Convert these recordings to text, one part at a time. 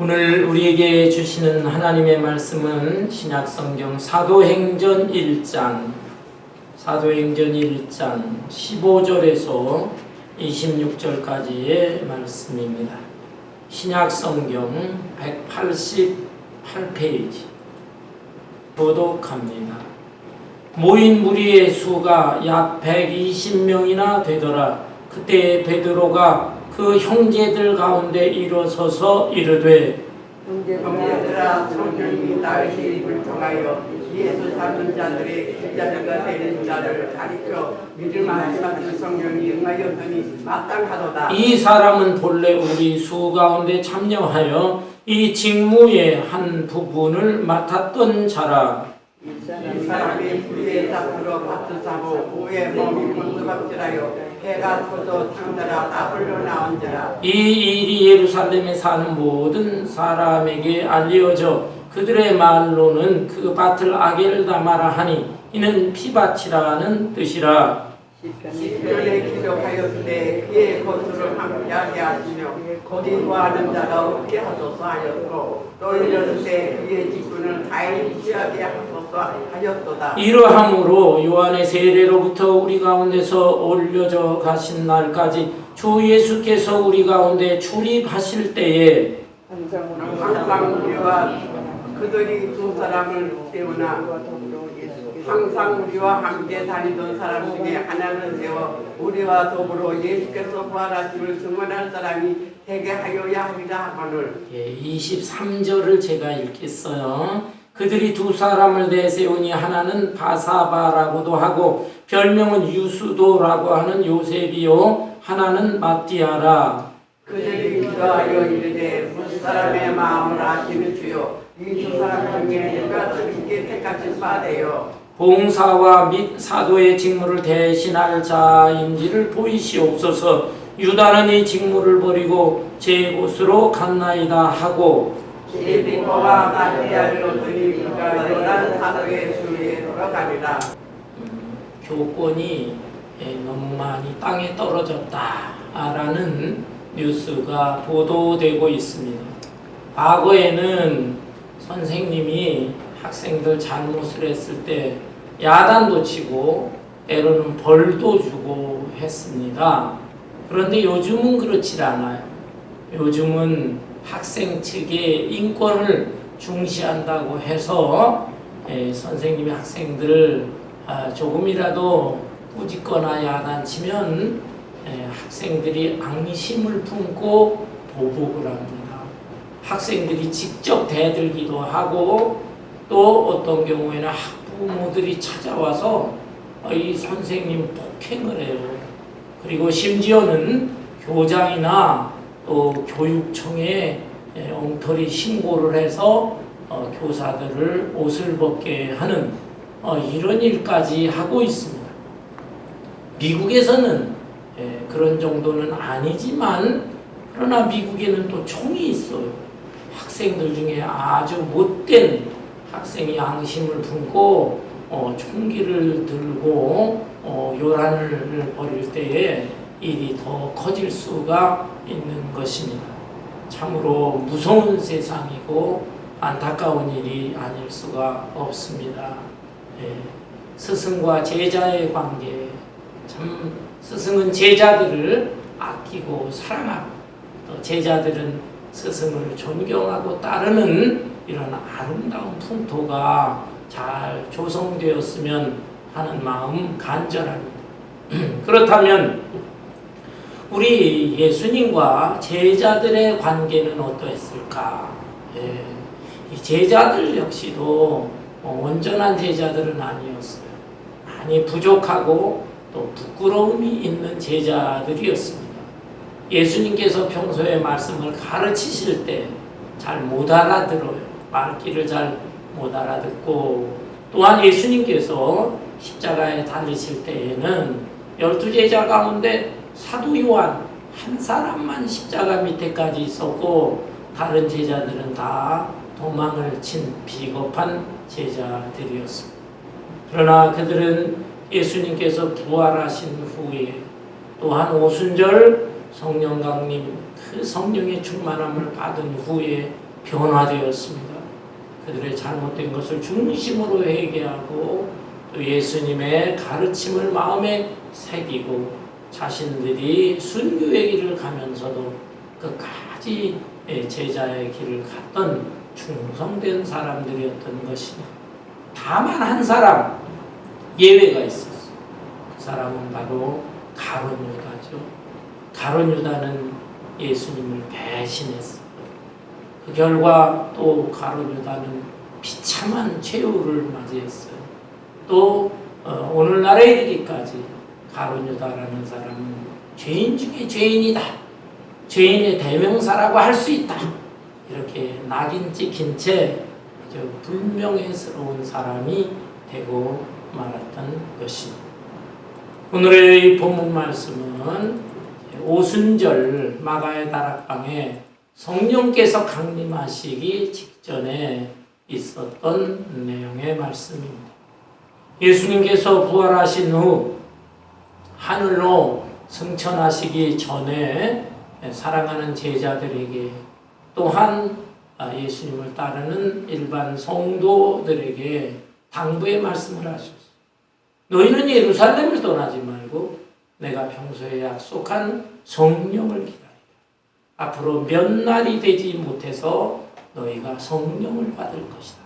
오늘 우리에게 주시는 하나님의 말씀은 신약성경 사도행전 1장 15절에서 26절까지의 말씀입니다. 신약성경 188페이지 교독합니다. 모인 무리의 수가 약 120명이나 되더라. 그때 베드로가 그 형제들 가운데 일어서서 이르되, 형제들아, 성령이 다윗의 입을 통하여 예수 잡은 자들의 길자들과 되는 자를 가리켜 믿을만하지 않은 성령이 응하였더니 마땅하도다. 이 사람은 본래 우리 수 가운데 참여하여 이 직무의 한 부분을 맡았던 자라. 이 사람이 불의의 잡으로 밭을 사고 후에 몸이 곤두박질하여 해가 터져 창자라 다 흘러나온지라. 이 일이 예루살렘에 사는 모든 사람에게 알려져 그들의 말로는 그 밭을 아겔다마라 하니 이는 피밭이라는 뜻이라. 시편에 기록하였으되 그의 거처를 함께하게 하시며 거기 거하는 자가 없게 하소서 하였고 또 이르시되 그의 직분을 다행히 취하게 하소서 하였도다. 이러함으로 요한의 세례로부터 우리 가운데서 올려져 가신 날까지 주 예수께서 우리 가운데 출입하실 때에 항상 우리와 그들이 두 사람을 세우나 항상 우리와 함께 다니던 사람 중에 하나는 세워 우리와 더불어 예수께서 부활하심을 증언할 사람이 되게 하여야 하리라 하거늘. 23절을 제가 읽겠어요. 그들이 두 사람을 내세우니 하나는 바사바라고도 하고 별명은 유수도라고 하는 요셉이요 하나는 마띠아라. 그들이 기도하여 이르되 무사람의 마음을 아시는 주여 이 두 사람 중에 누가 주님께 택하신 바되요 봉사와 및 사도의 직무를 대신할 자인지를 보이시옵소서. 유다는 이 직무를 버리고 제 곳으로 갔나이다 하고 예비고와 마띠아를 얻으니 그가 연한 사도의 수에 들어가리라. 교권이 너무 많이 땅에 떨어졌다라는 뉴스가 보도되고 있습니다. 과거에는 선생님이 학생들 잘못을 했을 때 야단도 치고 때로는 벌도 주고 했습니다. 그런데 요즘은 그렇지 않아요. 요즘은 학생 측의 인권을 중시한다고 해서 선생님이 학생들을 조금이라도 꾸짖거나 야단치면 학생들이 앙심을 품고 보복을 합니다. 학생들이 직접 대들기도 하고 또 어떤 경우에는 학부모들이 찾아와서 이 선생님 폭행을 해요. 그리고 심지어는 교장이나 또 교육청에 엉터리 신고를 해서 교사들을 옷을 벗게 하는 이런 일까지 하고 있습니다. 미국에서는 그런 정도는 아니지만 그러나 미국에는 또 총이 있어요. 학생들 중에 아주 못된 학생이 앙심을 품고 총기를 들고 요란을 벌일 때에 일이 더 커질 수가 있는 것입니다. 참으로 무서운 세상이고 안타까운 일이 아닐 수가 없습니다. 스승과 제자의 관계, 참 스승은 제자들을 아끼고 사랑하고 또 제자들은 스승을 존경하고 따르는 이런 아름다운 풍토가 잘 조성되었으면 하는 마음 간절합니다. 그렇다면 우리 예수님과 제자들의 관계는 어떠했을까? 이 제자들 역시도 온전한 제자들은 아니었어요. 많이 부족하고 또 부끄러움이 있는 제자들이었습니다. 예수님께서 평소에 말씀을 가르치실 때 잘 못 알아들어요. 말귀를 잘 못 알아듣고 또한 예수님께서 십자가에 달리실 때에는 12제자 가운데 사도 요한 한 사람만 십자가 밑에까지 있었고 다른 제자들은 다 도망을 친 비겁한 제자들이었습니다. 그러나 그들은 예수님께서 부활하신 후에 또한 오순절 성령 강림 그 성령의 충만함을 받은 후에 변화되었습니다. 그들의 잘못된 것을 중심으로 회개하고 또 예수님의 가르침을 마음에 새기고 자신들이 순교의 길을 가면서도 끝까지 제자의 길을 갔던 충성된 사람들이었던 것입니다. 다만 한 사람 예외가 있었어요. 그 사람은 바로 가룟 유다죠. 가룟 유다는 예수님을 배신했어요. 그 결과 또 가룟 유다는 비참한 최후를 맞이했어요. 또 오늘날에 이르기까지 가룟 유다라는 사람은 죄인 중에 죄인이다. 죄인의 대명사라고 할 수 있다. 이렇게 낙인 찍힌 채 아주 불명예스러운 사람이 되고 말았던 것입니다. 오늘의 본문 말씀은 오순절 마가의 다락방에 성령께서 강림하시기 직전에 있었던 내용의 말씀입니다. 예수님께서 부활하신 후 하늘로 승천하시기 전에 사랑하는 제자들에게 또한 예수님을 따르는 일반 성도들에게 당부의 말씀을 하셨어요. 너희는 예루살렘을 떠나지 말고 내가 평소에 약속한 성령을 기다리라. 앞으로 몇 날이 되지 못해서 너희가 성령을 받을 것이다.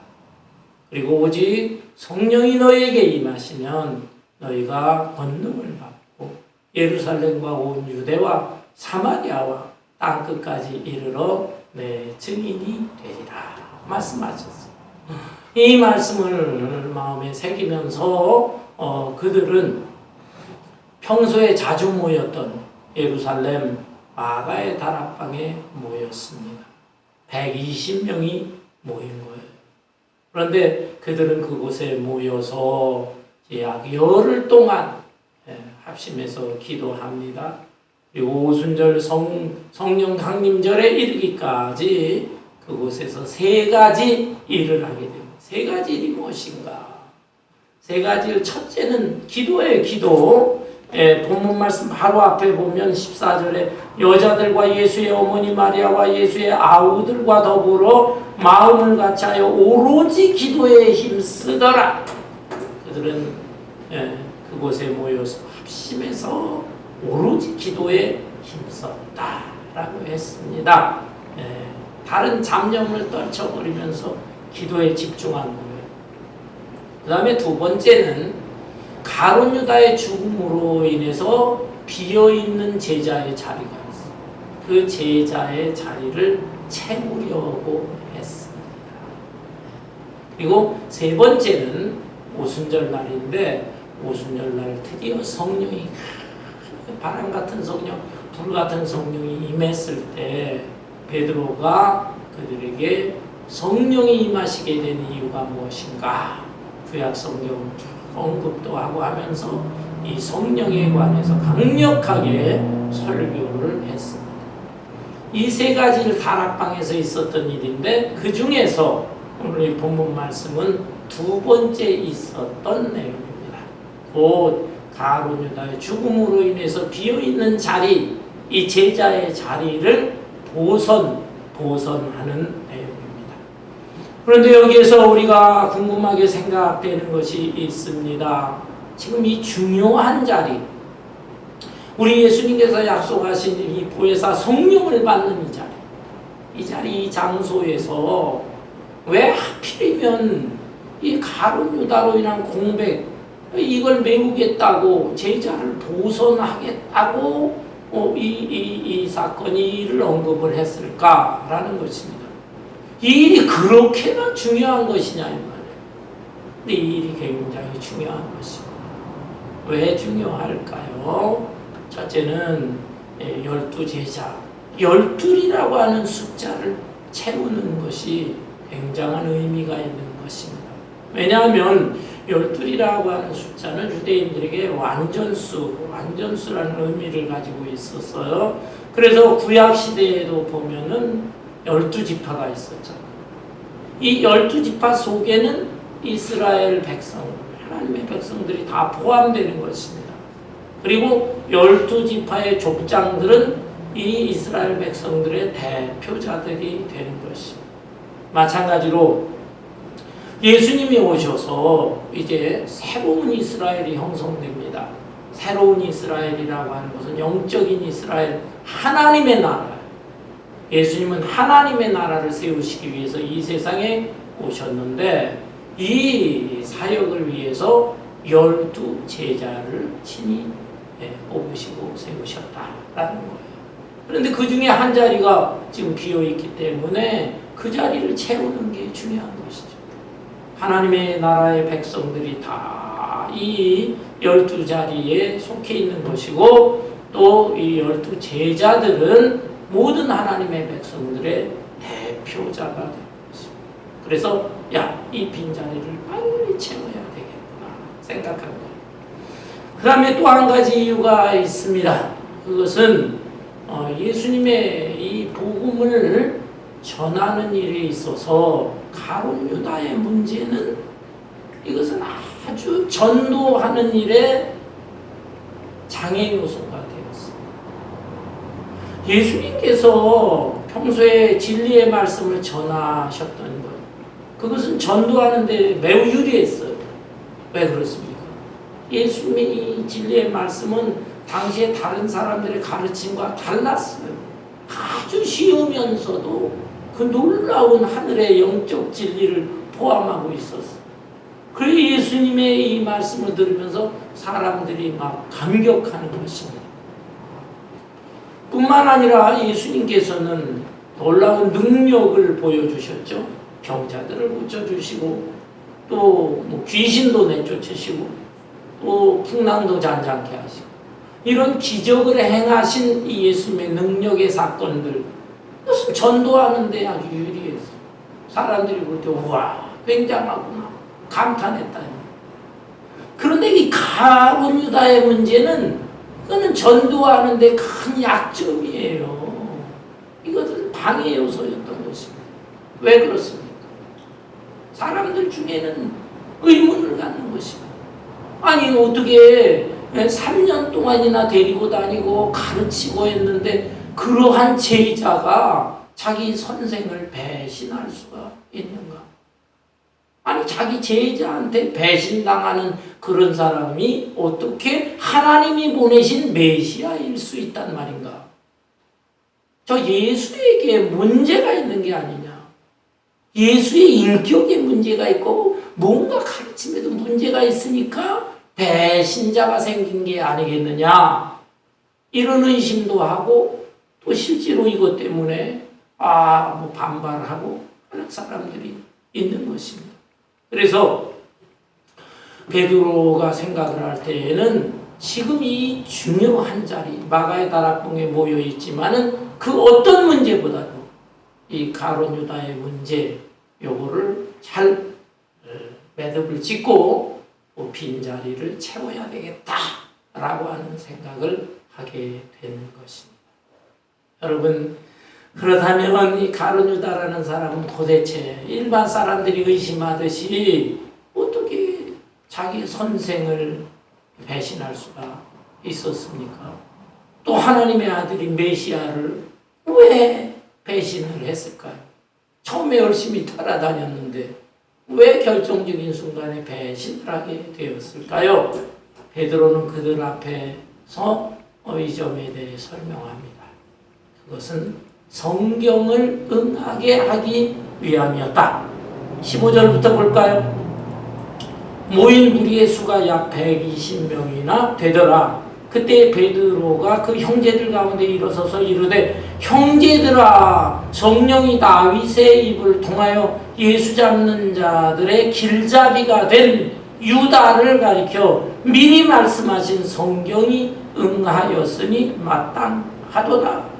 그리고 오직 성령이 너희에게 임하시면 너희가 권능을 받고 예루살렘과 온 유대와 사마리아와 땅끝까지 이르러 내 증인이 되리라 말씀하셨어요. 이 말씀을 마음에 새기면서 그들은 평소에 자주 모였던 예루살렘 마가의 다락방에 모였습니다. 120명이 모인 거예요. 그런데 그들은 그곳에 모여서 약 열흘 동안 합심해서 기도합니다. 그리고 오순절 성령 강림절에 이르기까지 그곳에서 세 가지 일을 하게 됩니다. 세 가지 일이 무엇인가? 세 가지 일, 첫째는 기도예요. 기도. 본문 말씀 바로 앞에 보면 14절에 여자들과 예수의 어머니 마리아와 예수의 아우들과 더불어 마음을 같이하여 오로지 기도에 힘쓰더라. 그들은 그곳에 모여서 합심해서 오로지 기도에 힘썼다라고 했습니다. 다른 잡념을 떨쳐버리면서 기도에 집중한 거예요. 그 다음에 두 번째는 가룟 유다의 죽음으로 인해서 비어있는 제자의 자리가 있어요. 그 제자의 자리를 채우려고 했습니다. 그리고 세 번째는 오순절 날인데 오순절 날 드디어 성령이 바람 같은 성령, 불 같은 성령이 임했을 때 베드로가 그들에게 성령이 임하시게 된 이유가 무엇인가? 구약 성경 언급도 하고 하면서 이 성령에 관해서 강력하게 설교를 했습니다. 이 세 가지를 다락방에서 있었던 일인데 그 중에서 오늘 이 본문 말씀은 두 번째 있었던 내용입니다. 곧 가룟 유다의 죽음으로 인해서 비어있는 자리, 이 제자의 자리를 보선하는 내용입니다. 그런데 여기에서 우리가 궁금하게 생각되는 것이 있습니다. 지금 이 중요한 자리, 우리 예수님께서 약속하신 이 보혜사 성령을 받는 이 자리, 이 장소에서 왜 하필이면 이 가룟 유다로 인한 공백, 이걸 메우겠다고 제자를 보선하겠다고 이 사건을 언급을 했을까라는 것입니다. 이 일이 그렇게나 중요한 것이냐 이 말이에요. 근데 이 일이 굉장히 중요한 것입니다. 왜 중요할까요? 첫째는 12제자, 12이라고 하는 숫자를 채우는 것이 굉장한 의미가 있는 것입니다. 왜냐하면 12이라고 하는 숫자는 유대인들에게 완전수라는 의미를 가지고 있었어요. 그래서 구약시대에도 보면은 12지파가 있었죠. 이 12지파 속에는 이스라엘 백성, 하나님의 백성들이 다 포함되는 것입니다. 그리고 12지파의 족장들은 이 이스라엘 백성들의 대표자들이 되는 것입니다. 마찬가지로 예수님이 오셔서 이제 새로운 이스라엘이 형성됩니다. 새로운 이스라엘이라고 하는 것은 영적인 이스라엘, 하나님의 나라. 예수님은 하나님의 나라를 세우시기 위해서 이 세상에 오셨는데 이 사역을 위해서 12 제자를 친히 뽑으시고 세우셨다라는 거예요. 그런데 그 중에 한 자리가 지금 비어있기 때문에 그 자리를 채우는 게 중요한 것이죠. 하나님의 나라의 백성들이 다 이 12자리에 속해 있는 것이고 또 이 12 제자들은 모든 하나님의 백성들의 대표자가 되는 것입니다. 그래서 이 빈자리를 빨리 채워야 되겠구나 생각한 거예요. 그 다음에 또 한 가지 이유가 있습니다. 그것은 예수님의 이 복음을 전하는 일에 있어서 가룟 유다의 문제는 이것은 아주 전도하는 일에 장애 요소가 되었습니다. 예수님께서 평소에 진리의 말씀을 전하셨던 것, 그것은 전도하는 데 매우 유리했어요. 왜 그렇습니까? 예수님의 진리의 말씀은 당시에 다른 사람들의 가르침과 달랐어요. 아주 쉬우면서도 그 놀라운 하늘의 영적 진리를 포함하고 있었어요. 그래서 예수님의 이 말씀을 들으면서 사람들이 막 감격하는 것입니다. 뿐만 아니라 예수님께서는 놀라운 능력을 보여주셨죠. 병자들을 고쳐주시고 또 귀신도 내쫓으시고 또 풍랑도 잔잔케 하시고 이런 기적을 행하신 이 예수님의 능력의 사건들, 그것은 전도하는 데 아주 유리했어요. 사람들이 볼 때 우와 굉장하구나 감탄했다. 그런데 이 가룟 유다의 문제는 그거는 전도하는 데 큰 약점이에요. 이것은 방해 요소였던 것입니다. 왜 그렇습니까? 사람들 중에는 의문을 갖는 것입니다. 아니 어떻게 3년 동안이나 데리고 다니고 가르치고 했는데 그러한 제자가 자기 선생을 배신할 수가 있는가? 아니 자기 제자한테 배신당하는 그런 사람이 어떻게 하나님이 보내신 메시아일 수 있단 말인가? 저 예수에게 문제가 있는 게 아니냐? 예수의 인격에 문제가 있고 뭔가 가르침에도 문제가 있으니까 배신자가 생긴 게 아니겠느냐? 이런 의심도 하고 또 실제로 이것 때문에 반발하고 하는 사람들이 있는 것입니다. 그래서 베드로가 생각을 할 때에는 지금 이 중요한 자리 마가의 다락방에 모여 있지만은 그 어떤 문제보다도 이 가룟 유다의 문제 요거를 잘 매듭을 짓고 빈자리를 채워야 되겠다라고 하는 생각을 하게 되는 것입니다. 여러분, 그렇다면 이 가룟 유다라는 사람은 도대체 일반 사람들이 의심하듯이 어떻게 자기 선생을 배신할 수가 있었습니까? 또 하나님의 아들인 메시아를 왜 배신을 했을까요? 처음에 열심히 따라다녔는데 왜 결정적인 순간에 배신을 하게 되었을까요? 베드로는 그들 앞에서 이 점에 대해 설명합니다. 그것은 성경을 응하게 하기 위함이었다. 15절부터 볼까요? 모인 무리의 수가 약 120명이나 되더라. 그때 베드로가 그 형제들 가운데 일어서서 이르되 형제들아, 성령이 다윗의 입을 통하여 예수 잡는 자들의 길잡이가 된 유다를 가리켜 미리 말씀하신 성경이 응하였으니 마땅하도다.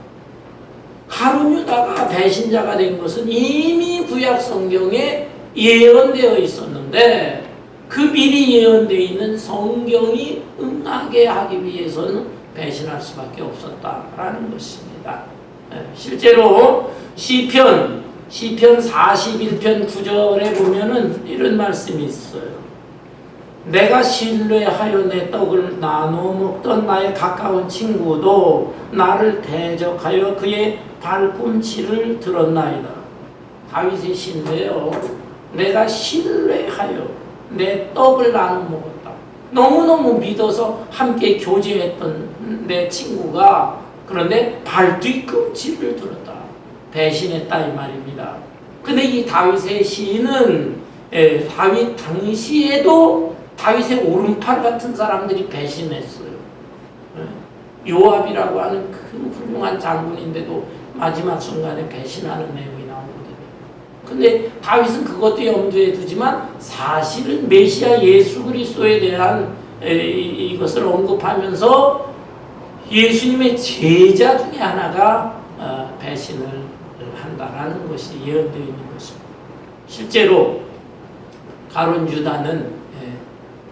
가룟 유다가 배신자가 된 것은 이미 구약 성경에 예언되어 있었는데 그 미리 예언되어 있는 성경이 응하게 하기 위해서는 배신할 수밖에 없었다라는 것입니다. 실제로 시편 41편 9절에 보면은 이런 말씀이 있어요. 내가 신뢰하여 내 떡을 나눠 먹던 나의 가까운 친구도 나를 대적하여 그의 발꿈치를 들었나이다. 다윗의 신뢰요. 내가 신뢰하여 내 떡을 나눠 먹었다. 너무너무 믿어서 함께 교제했던 내 친구가 그런데 발뒤꿈치를 들었다. 배신했다 이 말입니다. 근데 이 다윗의 시인은 다윗 당시에도 다윗의 오른팔 같은 사람들이 배신했어요. 요압이라고 하는 그 훌륭한 장군인데도 마지막 순간에 배신하는 내용이 나오거든요. 근데 다윗은 그것도 염두에 두지만 사실은 메시아 예수 그리스도에 대한 이것을 언급하면서 예수님의 제자 중에 하나가 배신을 한다라는 것이 예언되어 있는 것입니다. 실제로 가룟 유다는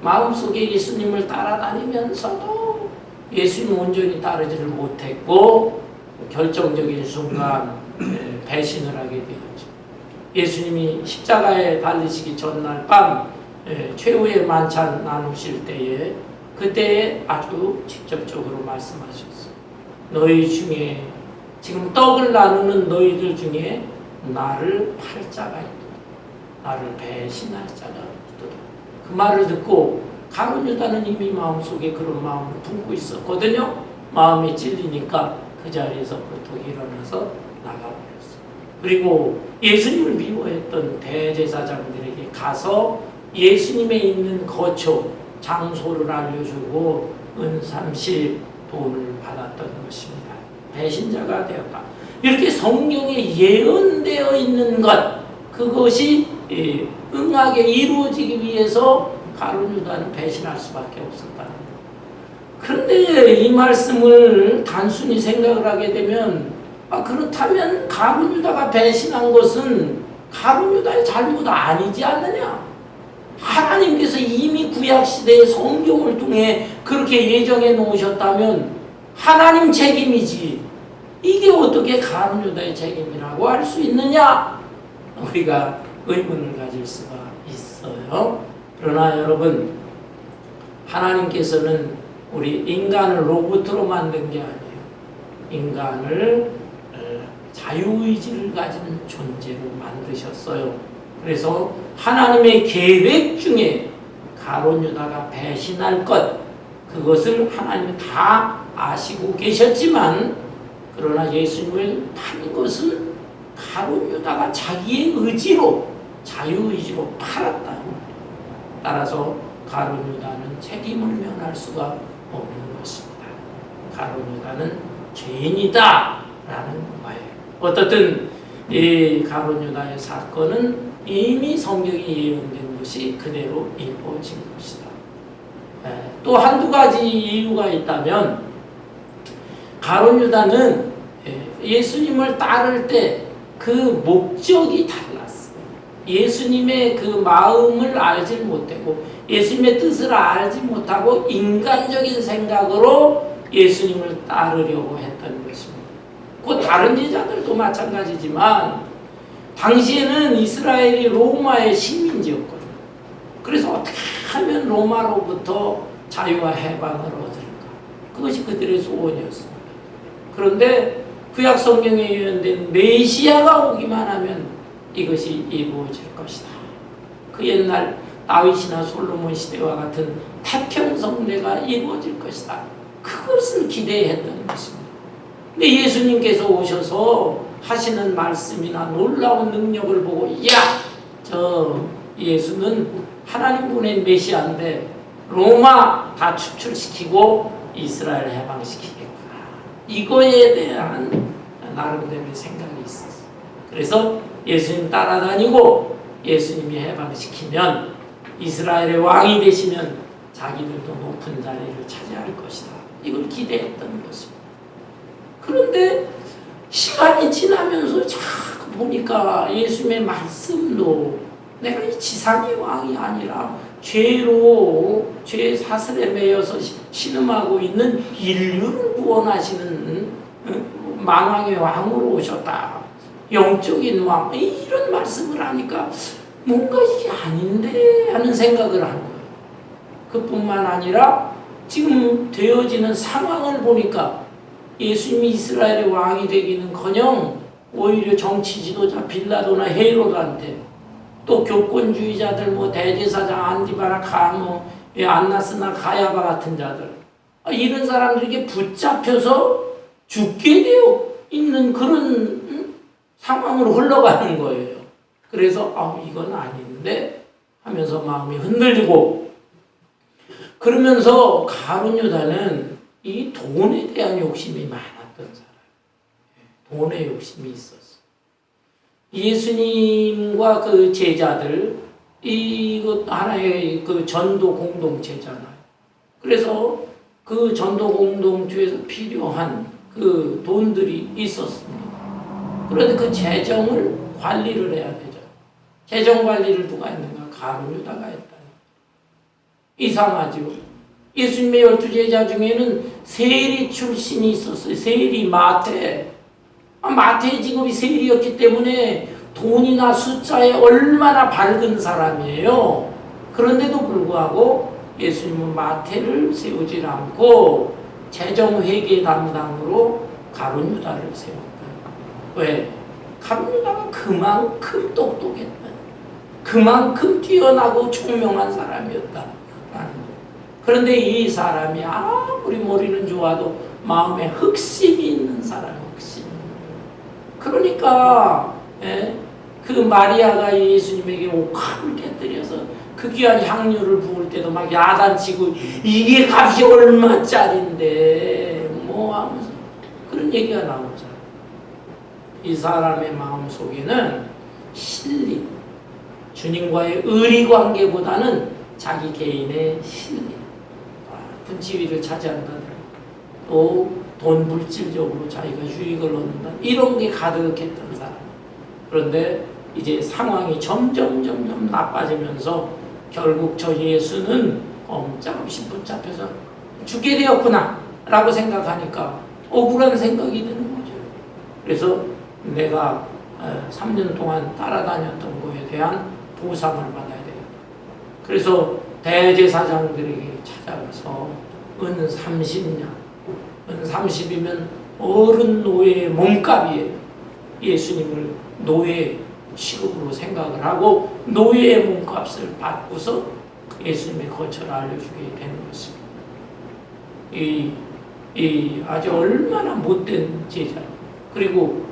마음속에 예수님을 따라다니면서도 예수님 온전히 따르지를 못했고 결정적인 순간 배신을 하게 되었죠. 예수님이 십자가에 달리시기 전날 밤 최후의 만찬 나누실 때에 그때 아주 직접적으로 말씀하셨어요. 너희 중에 지금 떡을 나누는 너희들 중에 나를 팔 자가 있도다. 나를 배신할 자가 있도다. 그 말을 듣고 가룟 유다는 이미 마음속에 그런 마음을 품고 있었거든요. 마음이 찔리니까 그 자리에서 벌떡 일어나서 나가버렸어요. 그리고 예수님을 미워했던 대제사장들에게 가서 예수님의 있는 거처 장소를 알려주고 은 30 돈을 받았던 것입니다. 배신자가 되었다. 이렇게 성경에 예언되어 있는 것, 그것이 응하게 이루어지기 위해서 가룟 유다는 배신할 수밖에 없었다. 그런데 이 말씀을 단순히 생각을 하게 되면 그렇다면 가룟 유다가 배신한 것은 가룟 유다의 잘못 아니지 않느냐? 하나님께서 이미 구약시대의 성경을 통해 그렇게 예정해 놓으셨다면 하나님 책임이지 이게 어떻게 가룟 유다의 책임이라고 할 수 있느냐? 우리가 의문을 가질 수가 있어요. 그러나 여러분, 하나님께서는 우리 인간을 로봇으로 만든 게 아니에요. 인간을 자유의지를 가진 존재로 만드셨어요. 그래서 하나님의 계획 중에 가룟 유다가 배신할 것, 그것을 하나님이 다 아시고 계셨지만, 그러나 예수님을 판 것은 가룟 유다가 자기의 의지로, 자유의지로 팔았다. 따라서 가룟 유다는 책임을 면할 수가 없는 것입니다. 가룟 유다는 죄인이다 라는 거예요. 어떻든 이 가룟 유다의 사건은 이미 성경에 예언된 것이 그대로 이루어진 것이다. 또 한두 가지 이유가 있다면, 가룟 유다는 예수님을 따를 때 그 목적이 달랐어요. 예수님의 그 마음을 알지 못하고 예수님의 뜻을 알지 못하고 인간적인 생각으로 예수님을 따르려고 했던 것입니다. 그 다른 제자들도 마찬가지지만 당시에는 이스라엘이 로마의 식민지였거든요. 그래서 어떻게 하면 로마로부터 자유와 해방을 얻을까? 그것이 그들의 소원이었습니다. 그런데 구약 성경에 예언된 메시아가 오기만 하면 이것이 이루어질 것이다. 그 옛날 다윗이나 솔로몬 시대와 같은 태평성대가 이루어질 것이다. 그것을 기대했던 것입니다. 근데 예수님께서 오셔서 하시는 말씀이나 놀라운 능력을 보고, 저 예수는 하나님 보낸 메시아인데 로마 다 축출시키고 이스라엘 해방시키겠구나. 이거에 대한 나름대로의 생각이 있었어요. 그래서 예수님 따라다니고 예수님이 해방시키면, 이스라엘의 왕이 되시면 자기들도 높은 자리를 차지할 것이다. 이걸 기대했던 것입니다. 그런데 시간이 지나면서 자꾸 보니까 예수님의 말씀도 내가 이 지상의 왕이 아니라 죄 사슬에 매여서 신음하고 있는 인류를 구원하시는 만왕의 왕으로 오셨다. 영적인 왕, 이런 말씀을 하니까 뭔가 이게 아닌데 하는 생각을 한 거예요. 그뿐만 아니라 지금 되어지는 상황을 보니까 예수님이 이스라엘의 왕이 되기는커녕 오히려 정치 지도자 빌라도나 헤로드한테 또 교권주의자들 뭐 대제사장 안디바나 안나스나 가야바 같은 자들 이런 사람들에게 붙잡혀서 죽게 되어 있는 그런 상황으로 흘러가는 거예요. 그래서 이건 아닌데 하면서 마음이 흔들리고 그러면서 가룟 유다는 이 돈에 대한 욕심이 많았던 사람. 돈에 욕심이 있었어. 예수님과 그 제자들 이것 하나의 그 전도 공동체잖아요. 그래서 그 전도 공동체에서 필요한 그 돈들이 있었습니다. 그런데 그 재정을 관리를 해야 되죠. 재정 관리를 누가 했는가? 가룟 유다가 했다. 이상하죠. 예수님의 12제자 중에는 세리 출신이 있었어요. 세리 마태. 마태의 직업이 세리였기 때문에 돈이나 숫자에 얼마나 밝은 사람이에요. 그런데도 불구하고 예수님은 마태를 세우지 않고 재정회계 담당으로 가룟 유다를 세웠다. 왜? 가룟 유다가 그만큼 똑똑했다. 그만큼 뛰어나고 총명한 사람이었다. 그런데 이 사람이 아무리 머리는 좋아도 마음에 흑심이 있는 사람, 흑심. 그러니까 그 마리아가 예수님에게 옥합을 깨뜨려서 그 귀한 향유를 부을 때도 막 야단치고 이게 값이 얼마짜린데 뭐 하면서 그런 얘기가 나오잖아요. 이 사람의 마음속에는 신림, 주님과의 의리관계보다는 자기 개인의 신림, 분지위를 차지한다는 또 돈 물질적으로 자기가 유익을 얻는다 이런 게 가득했던 사람. 그런데 이제 상황이 점점 나빠지면서 결국 저 예수는 꼼짝없이 붙잡혀서 죽게 되었구나 라고 생각하니까 억울한 생각이 드는 거죠. 그래서 내가 3년 동안 따라다녔던 거에 대한 보상을 받아야 되겠다. 그래서 대제사장들에게 찾아가서 은 30냥, 은 30이면 어른 노예의 몸값이에요. 예수님을 노예 취급으로 생각을 하고 노예의 몸값을 받고서 예수님의 거처를 알려주게 되는 것입니다. 이 아주 얼마나 못된 제자. 그리고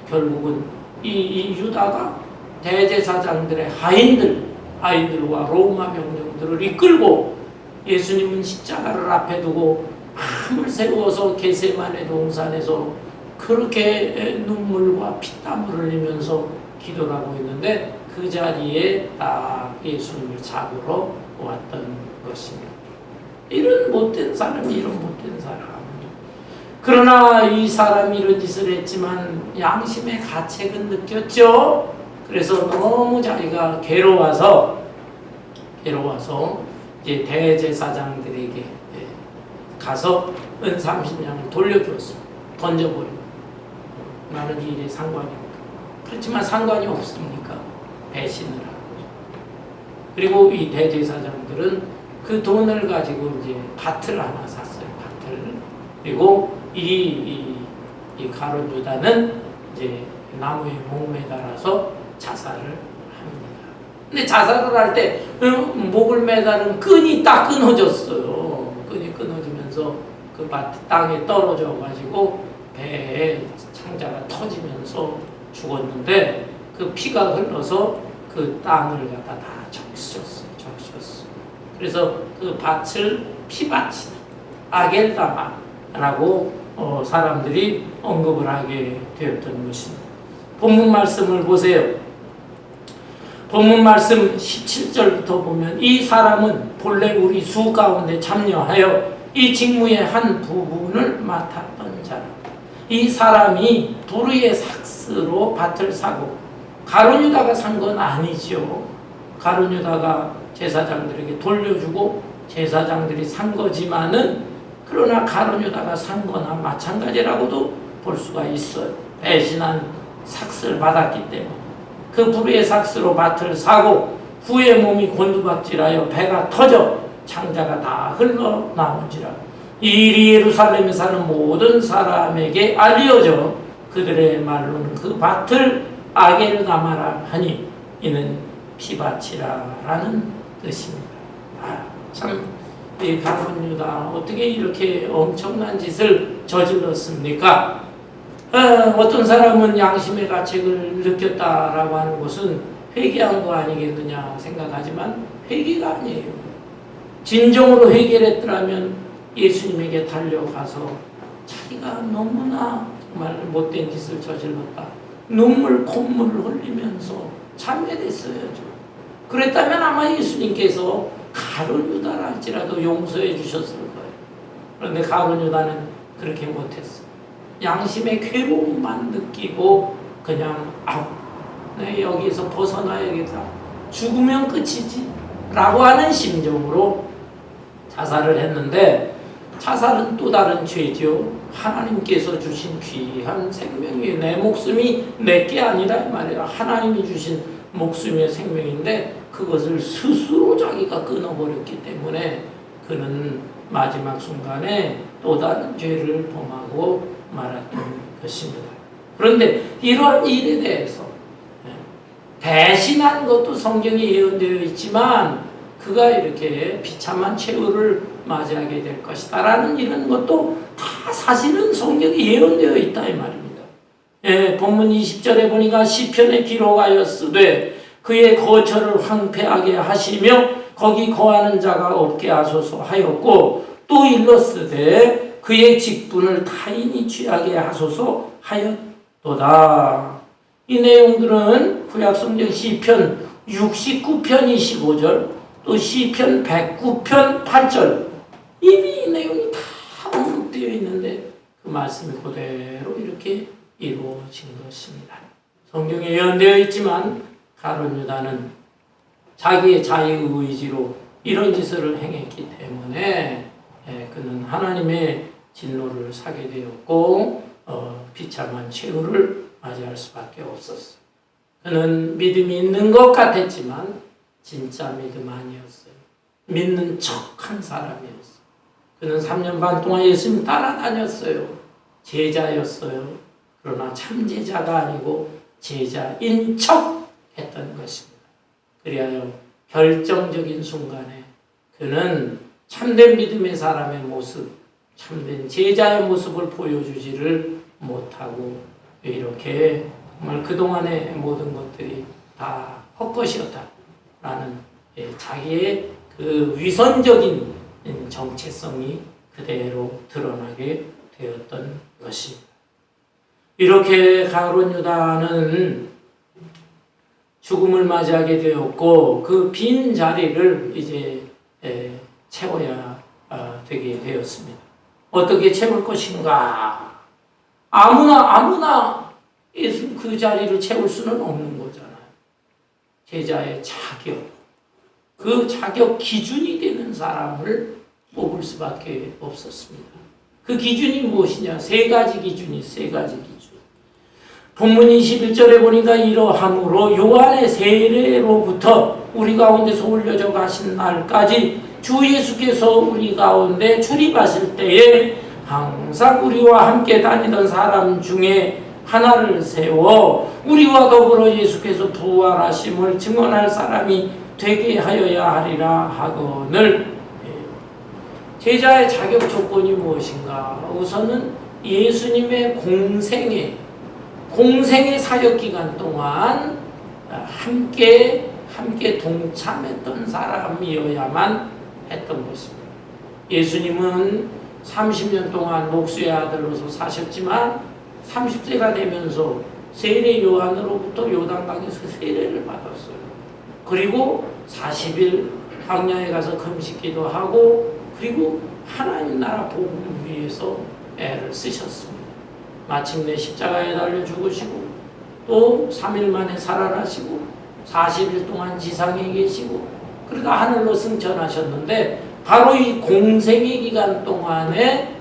결국은 이 유다가 대제사장들의 하인들과 로마 병력들을 이끌고 예수님은 십자가를 앞에 두고 밤을 새워서 겟세마네 동산에서 그렇게 눈물과 피땀을 흘리면서 기도를 하고 있는데 그 자리에 딱 예수님을 잡으러 왔던 것입니다. 이런 못된 사람이 그러나 이 사람이 이런 짓을 했지만 양심의 가책은 느꼈죠. 그래서 너무 자기가 괴로워서 이제 대제사장들에게 가서 은 30냥을 돌려주었어. 던져버리고 나는 이 일에 상관이 없다. 그렇지만 상관이 없으니까 배신을 하고 그리고 이 대제사장들은 그 돈을 가지고 이제 밭을 하나 샀어요. 밭을. 그리고 이 가룟 유다는 이제 나무에 목매달아서 자살을 합니다. 근데 자살을 할 때 목을 매달은 끈이 딱 끊어졌어요. 끈이 끊어지면서 그 밭 땅에 떨어져 가지고 배에 창자가 터지면서 죽었는데 그 피가 흘러서 그 땅을 갖다 다 적셨어요. 그래서 그 밭을 피밭이다. 아겔다마라고 사람들이 언급을 하게 되었던 것입니다. 본문 말씀을 보세요. 본문 말씀 17절부터 보면 이 사람은 본래 우리 수 가운데 참여하여 이 직무의 한 부분을 맡았던 자라. 이 사람이 도르의 삭스로 밭을 사고 가룟 유다가 산 건 아니죠. 가룟 유다가 제사장들에게 돌려주고 제사장들이 산 거지만은 그러나 가룟 유다가 산 거나 마찬가지라고도 볼 수가 있어요. 배신한 삭스를 받았기 때문에 그 불의의 삭스로 밭을 사고 후에 몸이 곤두박질하여 배가 터져 창자가 다 흘러나오지라. 이 일이 예루살렘에 사는 모든 사람에게 알려져 그들의 말로는 그 밭을 아게를 감하라 하니 이는 피밭이라 라는 뜻입니다. 참, 이 가룟 유다 어떻게 이렇게 엄청난 짓을 저질렀습니까? 어떤 사람은 양심의 가책을 느꼈다라고 하는 것은 회개한 거 아니겠느냐 생각하지만 회개가 아니에요. 진정으로 회개를 했더라면 예수님에게 달려가서 자기가 너무나 정말 못된 짓을 저질렀다. 눈물, 콧물을 흘리면서 참회됐어야죠. 그랬다면 아마 예수님께서 가룟 유다라 할지라도 용서해 주셨을 거예요. 그런데 가룟 유다는 그렇게 못했어요. 양심의 괴로움만 느끼고 그냥 내 여기서 벗어나야겠다. 죽으면 끝이지 라고 하는 심정으로 자살을 했는데 자살은 또 다른 죄죠. 하나님께서 주신 귀한 생명이 내 목숨이 내게 아니라 이 말이야. 하나님이 주신 목숨의 생명인데 그것을 스스로 자기가 끊어버렸기 때문에 그는 마지막 순간에 또 다른 죄를 범하고 말았던 것입니다. 그런데 이러한 일에 대해서 대신한 것도 성경에 예언되어 있지만 그가 이렇게 비참한 최후를 맞이하게 될 것이다 라는 이런 것도 다 사실은 성경에 예언되어 있다 이 말입니다. 본문 20절에 보니까 시편에 기록하였으되 그의 거처를 황폐하게 하시며 거기 거하는 자가 없게 하소서 하였고 또 일렀으되 그의 직분을 타인이 취하게 하소서 하였도다. 이 내용들은 구약성경 시편 69편 25절 또 시편 109편 8절 이미 이 내용이 다 언급되어 있는데 그 말씀이 그대로 이렇게 이루어진 것입니다. 성경에 예언되어 있지만 가룟 유다는 자기의 자유의지로 이런 짓을 행했기 때문에 그는 하나님의 진노를 사게 되었고 비참한 최후를 맞이할 수밖에 없었어요. 그는 믿음이 있는 것 같았지만 진짜 믿음 아니었어요. 믿는 척한 사람이었어요. 그는 3년 반 동안 예수님 따라다녔어요. 제자였어요. 그러나 참 제자가 아니고 제자인 척 했던 것입니다. 그리하여 결정적인 순간에 그는 참된 믿음의 사람의 모습, 참된 제자의 모습을 보여주지를 못하고 이렇게 정말 그동안의 모든 것들이 다 헛것이었다라는 자기의 그 위선적인 정체성이 그대로 드러나게 되었던 것입니다. 이렇게 가룟 유다는 죽음을 맞이하게 되었고 그 빈 자리를 이제 채워야 되게 되었습니다. 어떻게 채울 것인가? 아무나 그 자리를 채울 수는 없는 거잖아요. 제자의 자격, 그 자격 기준이 되는 사람을 뽑을 수밖에 없었습니다. 그 기준이 무엇이냐? 세 가지 기준. 본문 21절에 보니까 이러함으로 요한의 세례로부터 우리 가운데서 올려져 가신 날까지 주 예수께서 우리 가운데 출입하실 때에 항상 우리와 함께 다니던 사람 중에 하나를 세워 우리와 더불어 예수께서 부활하심을 증언할 사람이 되게 하여야 하리라 하거늘. 제자의 자격 조건이 무엇인가? 우선은 예수님의 공생의 사역 기간 동안 함께 동참했던 사람이어야만 했던 것입니다. 예수님은 30년 동안 목수의 아들로서 사셨지만 30세가 되면서 세례 요한으로부터 요단강에서 세례를 받았어요. 그리고 40일 광야에 가서 금식기도 하고 그리고 하나님 나라 복음을 위해서 애를 쓰셨습니다. 마침내 십자가에 달려 죽으시고 또 3일 만에 살아나시고 40일 동안 지상에 계시고 그러다 하늘로 승천하셨는데 바로 이 공생의 기간 동안에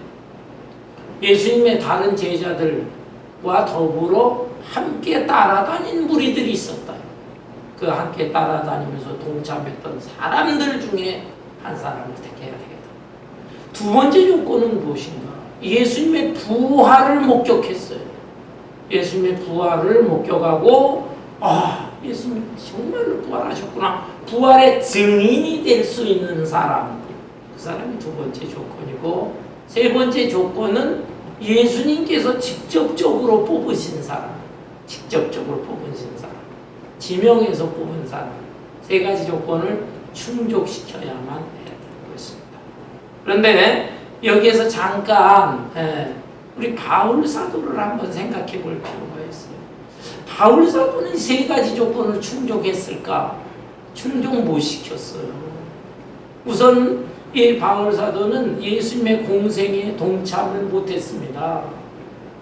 예수님의 다른 제자들과 더불어 함께 따라다닌 무리들이 있었다. 그 함께 따라다니면서 동참했던 사람들 중에 한 사람을 택해야 되겠다. 두 번째 조건은 무엇인가? 예수님의 부활을 목격했어요. 예수님의 부활을 목격하고 예수님 정말로 부활하셨구나. 부활의 증인이 될 수 있는 사람. 그 사람이 두 번째 조건이고, 세 번째 조건은 예수님께서 직접적으로 뽑으신 사람. 직접적으로 뽑으신 사람. 지명해서 뽑은 사람. 세 가지 조건을 충족시켜야만 해야 되는 것입니다. 그런데 여기에서 잠깐 우리 바울 사도를 한번 생각해 볼 필요가 있어요. 바울 사도는 세 가지 조건을 충족했을까? 충족 못 시켰어요. 우선 이 바울 사도는 예수님의 공생에 동참을 못했습니다.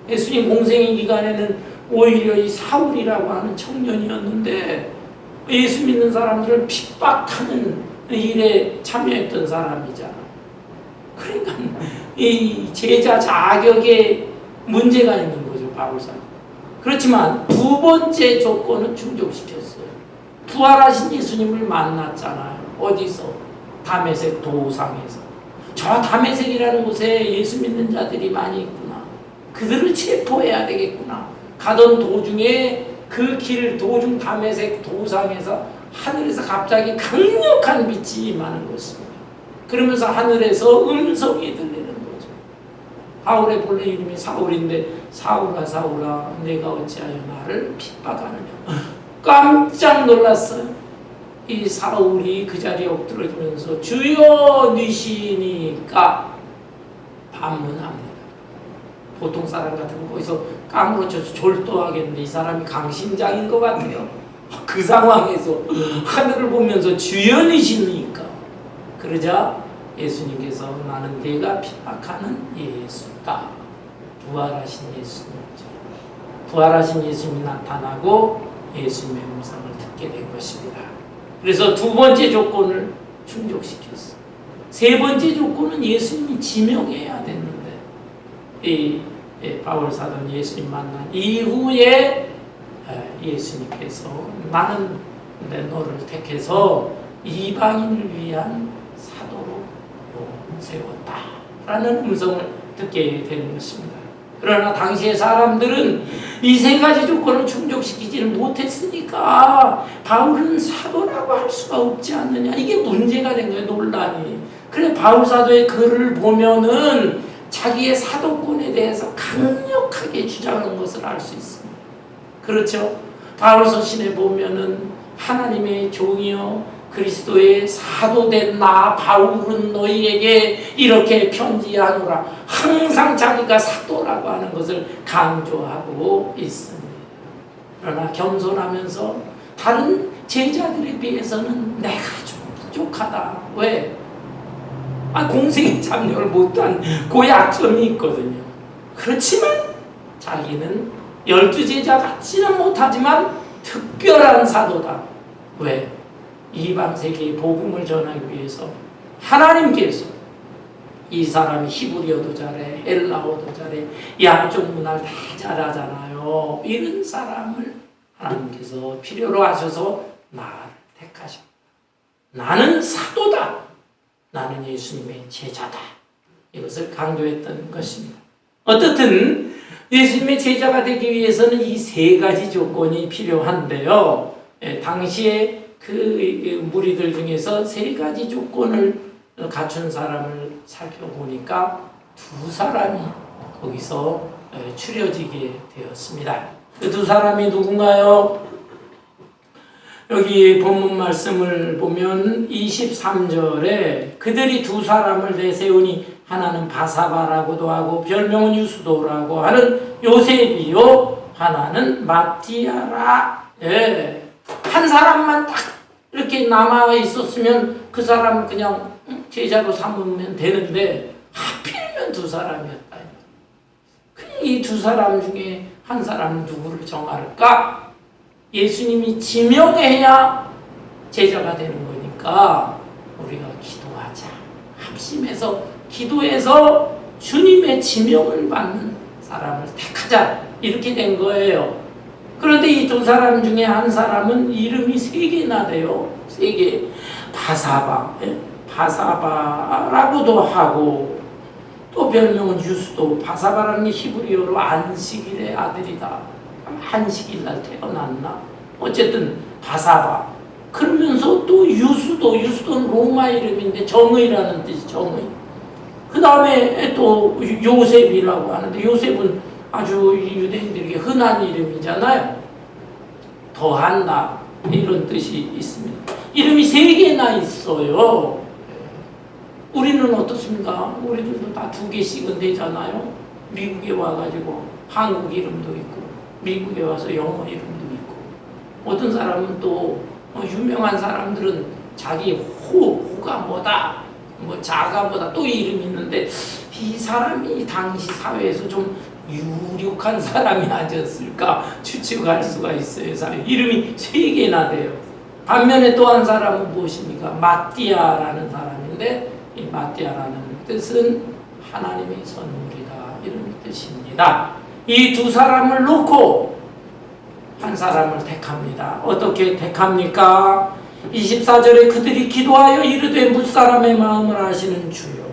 예수님 공생의 기간에는 오히려 이 사울이라고 하는 청년이었는데 예수 믿는 사람들을 핍박하는 일에 참여했던 사람이잖아. 그러니까 이 제자 자격에 문제가 있는 거죠, 바울 사도. 그렇지만 두 번째 조건은 충족시켰어요. 부활하신 예수님을 만났잖아요. 어디서? 다메섹 도상에서. 저 다메섹이라는 곳에 예수 믿는 자들이 많이 있구나. 그들을 체포해야 되겠구나. 가던 도중에 그 길 도중 다메섹 도상에서 하늘에서 갑자기 강력한 빛이 임하는 것입니다. 그러면서 하늘에서 음성이 들리는 거죠. 바울의 본래 이름이 사울인데 사울아 사울아 내가 어찌하여 나를 핍박하느냐. 깜짝 놀랐어요. 이 사울이 그 자리에 엎드려지면서 주여 니시니까 반문합니다. 보통 사람 같으면 거기서 까무러쳐서 졸도하겠는데 이 사람이 강심장인 것 같아요. 그 상황에서 하늘을 보면서 주여 니시니까. 그러자 예수님께서 나는 네가 핍박하는 예수다. 부활하신 예수님이죠. 부활하신 예수님이 나타나고 예수님의 음성을 듣게 된 것입니다. 그래서 두 번째 조건을 충족시켰어요. 세 번째 조건은 예수님이 지명해야 됐는데 이 바울 사도는 예수님 만난 이후에 예수님께서 나는 너를 택해서 이방인을 위한 사도로 세웠다라는 음성을 듣게 되는 것입니다. 그러나 당시의 사람들은 이 세 가지 조건을 충족시키지는 못했으니까 바울은 사도라고 할 수가 없지 않느냐. 이게 문제가 된 거예요, 논란이. 그래 바울 사도의 글을 보면은 자기의 사도권에 대해서 강력하게 주장하는 것을 알 수 있습니다. 그렇죠? 바울 서신에 보면은 하나님의 종이요 그리스도의 사도된 나 바울은 너희에게 이렇게 편지하노라. 항상 자기가 사도라고 하는 것을 강조하고 있습니다. 그러나 겸손하면서 다른 제자들에 비해서는 내가 좀 부족하다. 왜? 공생에 참여를 못한 그 약점이 있거든요. 그렇지만 자기는 12제자 같지는 못하지만 특별한 사도다. 왜? 이방 세계의 복음을 전하기 위해서 하나님께서 이 사람이 히브리어도 잘해, 헬라어도 잘해, 양쪽 문화를 다 잘하잖아요. 이런 사람을 하나님께서 필요로 하셔서 나를 택하셨다. 나는 사도다. 나는 예수님의 제자다. 이것을 강조했던 것입니다. 어떻든 예수님의 제자가 되기 위해서는 이 세 가지 조건이 필요한데요. 당시에 그 무리들 중에서 세 가지 조건을 갖춘 사람을 살펴보니까 두 사람이 거기서 추려지게 되었습니다. 그 두 사람이 누군가요? 여기 본문 말씀을 보면 23절에 그들이 두 사람을 내세우니 하나는 바사바라고도 하고 별명은 유수도라고 하는 요셉이요 하나는 마티아라. 한 사람만 딱 이렇게 남아 있었으면 그 사람 그냥 제자로 삼으면 되는데 하필이면 두 사람이었다. 이 두 사람 중에 한 사람은 누구를 정할까? 예수님이 지명해야 제자가 되는 거니까 우리가 기도하자. 합심해서 기도해서 주님의 지명을 받는 사람을 택하자. 이렇게 된 거예요. 그런데 이 두 사람 중에 한 사람은 이름이 세 개나 돼요. 세 개. 바사바. 바사바라고도 하고 또 별명은 유수도. 바사바라는 게 히브리어로 안식일의 아들이다. 안식일 날 태어났나? 어쨌든 바사바. 그러면서 또 유수도. 유수도는 로마 이름인데 정의라는 뜻이 정의. 그 다음에 또 요셉이라고 하는데 요셉은 아주 유대인들에게 흔한 이름이잖아요. 더한다 이런 뜻이 있습니다. 이름이 3개나 있어요. 우리는 어떻습니까? 우리들도 다 2개씩은 되잖아요. 미국에 와가지고 한국 이름도 있고 미국에 와서 영어 이름도 있고 어떤 사람은 또 유명한 사람들은 자기 호가 뭐다 뭐 자가 뭐다 또 이름이 있는데 이 사람이 당시 사회에서 좀 유력한 사람이 아니었을까 추측할 수가 있어요. 이름이 3개나 돼요. 반면에 또 한 사람은 무엇입니까? 마띠아라는 사람인데 이 마띠아라는 뜻은 하나님의 선물이다 이런 뜻입니다. 이 2 사람을 놓고 한 사람을 택합니다. 어떻게 택합니까? 24절에 그들이 기도하여 이르되 뭇사람의 마음을 아시는 주여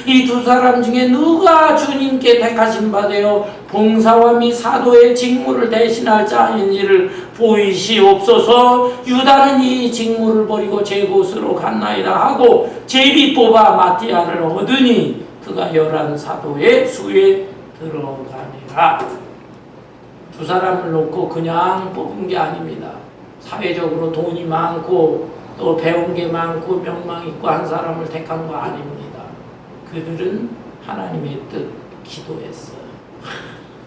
이 2 사람 중에 누가 주님께 택하신 바 되어 봉사와 및 사도의 직무를 대신할 자인지를 보이시옵소서. 유다는 이 직무를 버리고 제 곳으로 갔나이다 하고 제비 뽑아 마띠아를 얻으니 그가 11 사도의 수에 들어가니라. 2 사람을 놓고 그냥 뽑은 게 아닙니다. 사회적으로 돈이 많고 또 배운 게 많고 명망 있고 한 사람을 택한 거 아닙니다. 그들은 하나님의 뜻 기도했어요.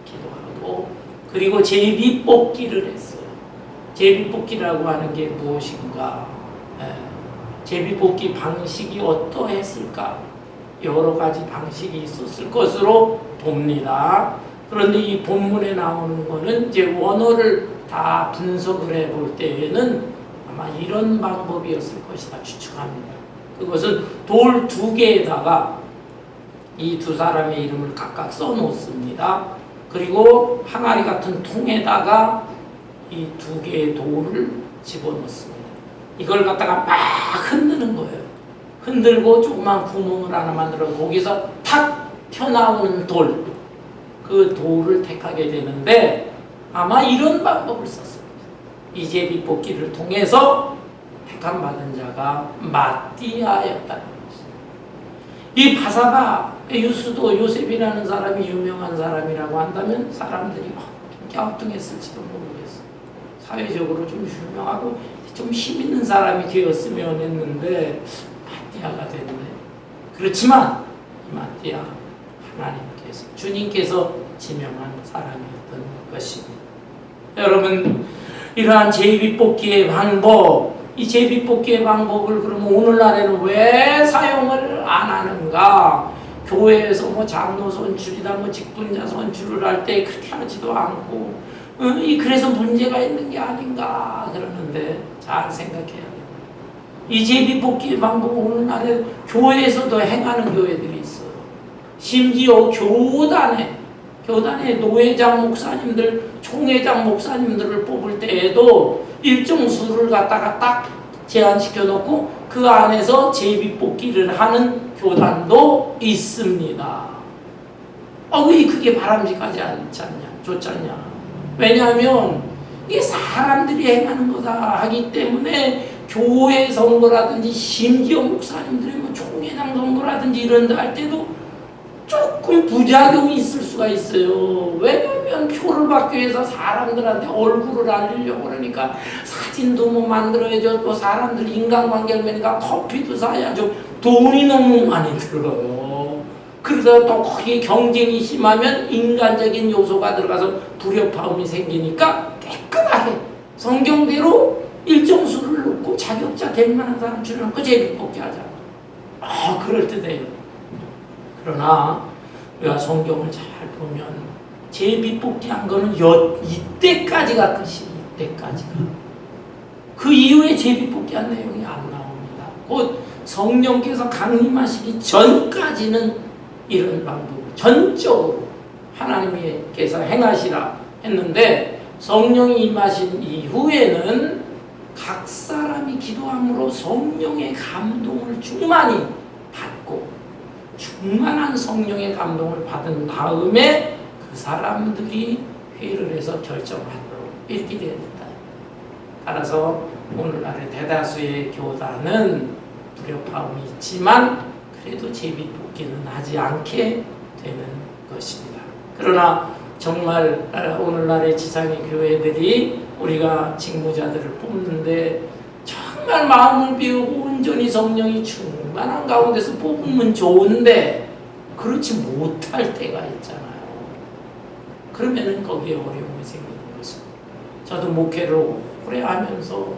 기도하고 그리고 제비뽑기를 했어요. 제비뽑기라고 하는 게 무엇인가? 제비뽑기 방식이 어떠했을까? 여러 가지 방식이 있었을 것으로 봅니다. 그런데 이 본문에 나오는 거는 이제 원어를 다 분석을 해볼 때에는 아마 이런 방법이었을 것이다 추측합니다. 그것은 돌 2개에다가 이 2 사람의 이름을 각각 써놓습니다. 그리고 항아리 같은 통에다가 이 2개의 돌을 집어넣습니다. 이걸 갖다가 막 흔드는 거예요. 흔들고 조그만 구멍을 하나 만들어 거기서 탁 튀어나오는 돌, 그 돌을 택하게 되는데 아마 이런 방법을 썼습니다. 이 제비뽑기를 통해서 택함 받은 자가 마띠아였다는 것입니다. 이 바사바, 유수도 요셉이라는 사람이 유명한 사람이라고 한다면 사람들이 갸우뚱했을지도 모르겠어요. 사회적으로 좀 유명하고 좀 힘있는 사람이 되었으면 했는데 마띠아가 됐네. 그렇지만 이 마띠아 하나님께서 주님께서 지명한 사람이었던 것입니다. 여러분 이러한 제비뽑기의 방법, 이 제비뽑기의 방법을 그러면 오늘날에는 왜 사용을 안 하는가? 교회에서 뭐 장로 선출이다 뭐 직분자 선출을 할 때 그렇게 하지도 않고 그래서 문제가 있는 게 아닌가 그러는데 잘 생각해야 돼요. 이 제비뽑기의 방법은 오늘날에 교회에서도 행하는 교회들이 있어요. 심지어 교단에 노회장 목사님들, 총회장 목사님들을 뽑을 때에도 일정 수를 갖다가 딱 제한시켜 놓고 그 안에서 제비뽑기를 하는 교단도 있습니다. 왜 그게 바람직하지 않지 않냐, 좋지 않냐. 왜냐하면 이게 사람들이 행하는 거다 하기 때문에 교회 선거라든지 심지어 목사님들의 뭐 총회장 선거라든지 이런 데 할 때도 조금 부작용이 있을 수가 있어요. 왜냐하면 표를 받기 위해서 사람들한테 얼굴을 알리려고 그러니까 사진도 뭐 만들어야죠. 또 사람들 인간관계를 맺으니까 커피도 사야죠. 돈이 너무 많이 들어요. 그래서 또 거기에 경쟁이 심하면 인간적인 요소가 들어가서 불협화음이 생기니까 깨끗하게 성경대로 일정 수를 놓고 자격자 될 만한 사람 줄여놓고 제비뽑기 하자. 그럴듯해요. 그러나 우리가 성경을 잘 보면 제비뽑기 한 거는 이때까지가 끝이에요. 이때까지가. 그 이후에 제비뽑기 한 내용이 안 나옵니다. 곧 성령께서 강림하시기 전까지는 이런 방법으로 전적으로 하나님께서 행하시라 했는데 성령이 임하신 이후에는 각 사람이 기도함으로 성령의 감동을 충만히 받고 충만한 성령의 감동을 받은 다음에 그 사람들이 회의를 해서 결정하도록 이렇게 되어야 된다. 따라서 오늘날의 대다수의 교단은 불협화음이 있지만 그래도 제비뽑기는 하지 않게 되는 것입니다. 그러나 정말 오늘날의 지상의 교회들이 우리가 직무자들을 뽑는데 정말 마음을 비우고 온전히 성령이 충만한 가운데서 뽑으면 좋은데 그렇지 못할 때가 있잖아요. 그러면은 거기에 어려움이 생기는 것입니다. 저도 목회를 오래 하면서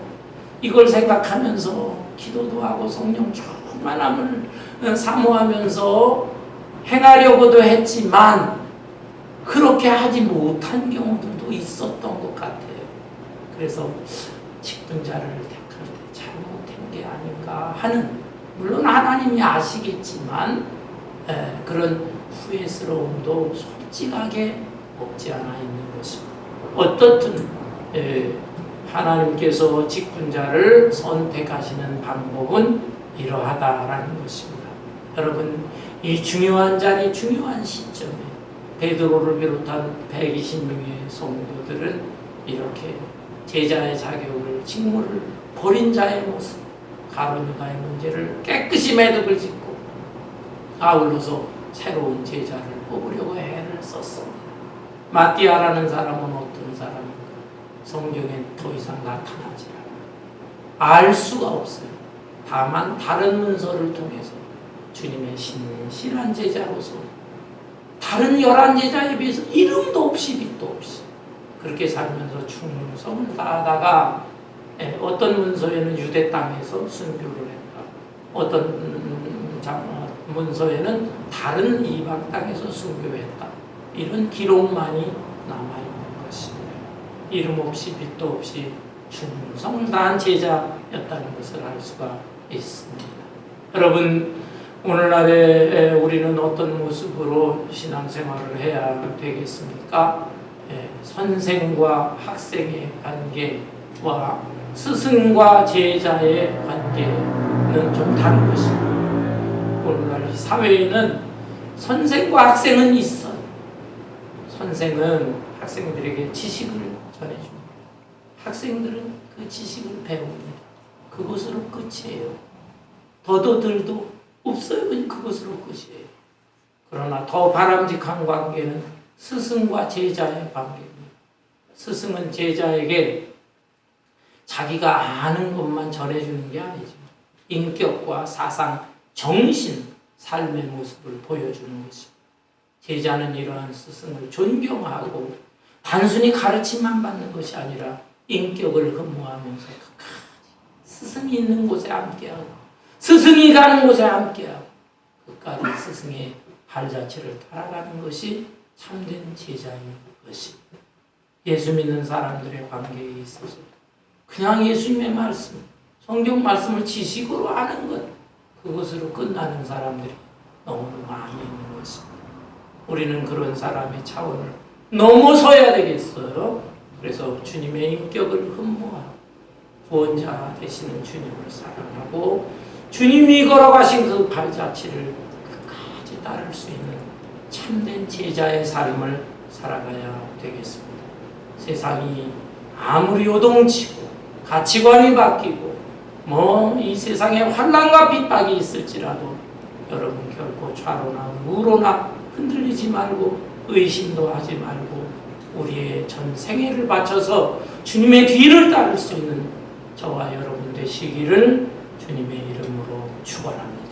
이걸 생각하면서 기도도 하고 성령 충만함을 사모하면서 행하려고도 했지만 그렇게 하지 못한 경우들도 있었던 것 같아요. 그래서 직분자를 택할 때 잘못한 게 아닌가 하는, 물론 하나님이 아시겠지만 그런 후회스러움도 솔직하게 없지 않아 있는 것입니다. 어떻든 하나님께서 직분자를 선택하시는 방법은 이러하다라는 것입니다. 여러분, 이 중요한 자리, 중요한 시점에 베드로를 비롯한 120명의 성도들은 이렇게 제자의 자격을, 직무를 버린 자의 모습, 가룟유다의 문제를 깨끗이 매듭을 짓고 아울러서 새로운 제자를 뽑으려고 애를 썼습니다. 마띠아라는 사람은 어떤 사람인가? 성경에 더 이상 나타나지 않아요. 알 수가 없어요. 다만 다른 문서를 통해서 주님의 신실한 제자로서 다른 11제자에 비해서 이름도 없이 빛도 없이 그렇게 살면서 충성을 다하다가 어떤 문서에는 유대 땅에서 순교를 했다. 어떤 문서에는 다른 이방 땅에서 순교했다. 이런 기록만이 남아있는 것입니다. 이름 없이 빛도 없이 충성을 다한 제자였다는 것을 알 수가 있습니다. 여러분, 오늘날에 우리는 어떤 모습으로 신앙생활을 해야 되겠습니까? 선생과 학생의 관계와 스승과 제자의 관계는 좀 다른 것입니다. 오늘날 사회에는 선생과 학생은 있어요. 선생은 학생들에게 지식을 전해줍니다. 학생들은 그 지식을 배웁니다. 그것으로 끝이에요. 더도들도 없어요. 그것으로 끝이에요. 그러나 더 바람직한 관계는 스승과 제자의 관계입니다. 스승은 제자에게 자기가 아는 것만 전해주는 게 아니죠. 인격과 사상, 정신, 삶의 모습을 보여주는 것입니다. 제자는 이러한 스승을 존경하고 단순히 가르침만 받는 것이 아니라 인격을 흠모하면서 끝까지 스승이 있는 곳에 함께하고 스승이 가는 곳에 함께하고 끝까지 스승의 발자취를 따라가는 것이 참된 제자인 것입니다. 예수 믿는 사람들의 관계에 있어서 그냥 예수님의 말씀, 성경 말씀을 지식으로 아는 것, 그것으로 끝나는 사람들이 너무 많이 있는 것입니다. 우리는 그런 사람의 차원을 넘어서야 되겠어요. 그래서 주님의 인격을 흠모하고 구원자 되시는 주님을 사랑하고 주님이 걸어가신 그 발자취를 끝까지 따를 수 있는 참된 제자의 삶을 살아가야 되겠습니다. 세상이 아무리 요동치고 가치관이 바뀌고 이 세상에 환난과 핍박이 있을지라도 여러분 결코 좌로나 우로나 흔들리지 말고 의심도 하지 말고 우리의 전 생애를 바쳐서 주님의 뒤를 따를 수 있는 저와 여러분 되시기를 주님의 이름으로 축원합니다.